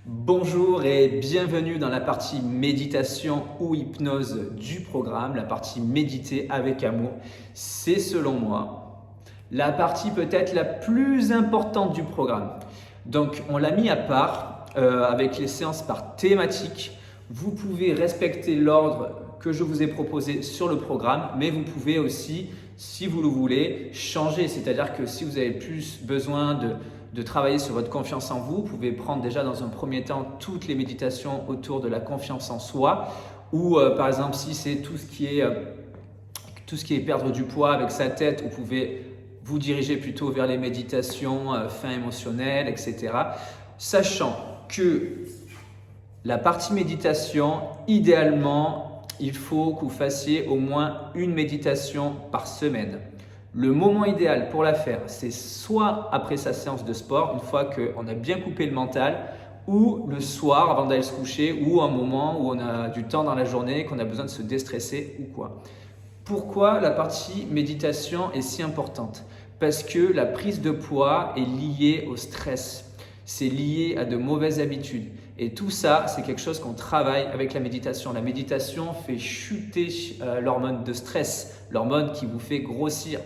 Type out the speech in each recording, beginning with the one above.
Bonjour et bienvenue dans la partie méditation ou hypnose du programme, la partie méditer avec amour. C'est selon moi la partie peut-être la plus importante du programme. Donc on l'a mis à part avec les séances par thématique. Vous pouvez respecter l'ordre que je vous ai proposé sur le programme, mais vous pouvez aussi, si vous le voulez, changer. C'est-à-dire que si vous avez plus besoin de travailler sur votre confiance en vous, vous pouvez prendre déjà dans un premier temps toutes les méditations autour de la confiance en soi, ou par exemple si c'est tout ce qui est perdre du poids avec sa tête, vous pouvez vous diriger plutôt vers les méditations fin émotionnelle, etc. Sachant que la partie méditation, idéalement, il faut que vous fassiez au moins une méditation par semaine. Le moment idéal pour la faire, c'est soit après sa séance de sport, une fois qu'on a bien coupé le mental, ou le soir avant d'aller se coucher, ou un moment où on a du temps dans la journée, qu'on a besoin de se déstresser ou quoi. Pourquoi la partie méditation est si importante? Parce que la prise de poids est liée au stress. C'est lié à de mauvaises habitudes. Et tout ça, c'est quelque chose qu'on travaille avec la méditation. La méditation fait chuter l'hormone de stress, l'hormone qui vous fait grossir.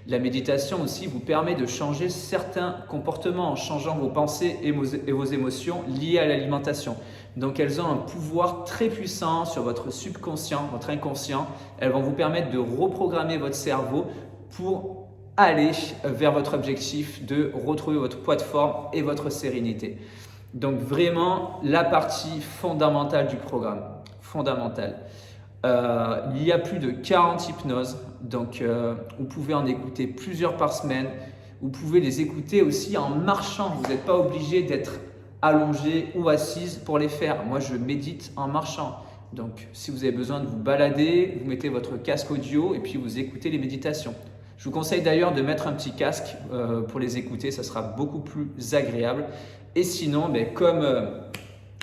La méditation aussi vous permet de changer certains comportements en changeant vos pensées et vos émotions liées à l'alimentation. Donc elles ont un pouvoir très puissant sur votre subconscient, votre inconscient. Elles vont vous permettre de reprogrammer votre cerveau pour aller vers votre objectif de retrouver votre poids de forme et votre sérénité. Donc vraiment la partie fondamentale du programme, fondamentale. Il y a plus de 40 hypnoses, donc vous pouvez en écouter plusieurs par semaine. Vous pouvez les écouter aussi en marchant, vous n'êtes pas obligé d'être allongé ou assise pour les faire. Moi je médite en marchant. Donc si vous avez besoin de vous balader, vous mettez votre casque audio et puis vous écoutez les méditations. Je vous conseille d'ailleurs de mettre un petit casque pour les écouter, ça sera beaucoup plus agréable. Et sinon, comme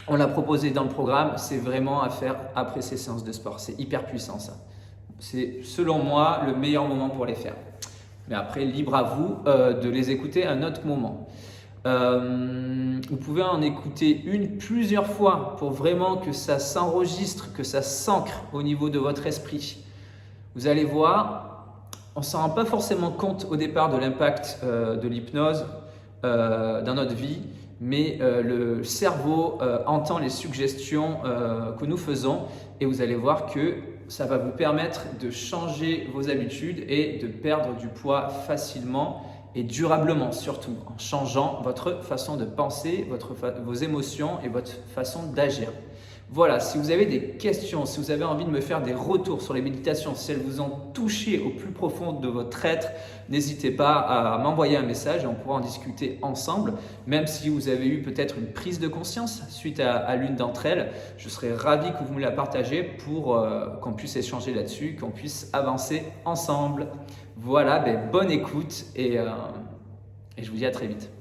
on l'a proposé dans le programme, c'est vraiment à faire après ces séances de sport. C'est hyper puissant ça. C'est selon moi le meilleur moment pour les faire. Mais après, libre à vous de les écouter à un autre moment. Vous pouvez en écouter plusieurs fois pour vraiment que ça s'enregistre, que ça s'ancre au niveau de votre esprit. Vous allez voir, on ne s'en rend pas forcément compte au départ de l'impact de l'hypnose dans notre vie, mais le cerveau entend les suggestions que nous faisons et vous allez voir que ça va vous permettre de changer vos habitudes et de perdre du poids facilement et durablement, surtout en changeant votre façon de penser, vos émotions et votre façon d'agir. Voilà, si vous avez des questions, si vous avez envie de me faire des retours sur les méditations, si elles vous ont touché au plus profond de votre être, n'hésitez pas à m'envoyer un message et on pourra en discuter ensemble. Même si vous avez eu peut-être une prise de conscience suite à l'une d'entre elles, je serais ravi que vous me la partagez pour qu'on puisse échanger là-dessus, qu'on puisse avancer ensemble. Voilà, bonne écoute et je vous dis à très vite.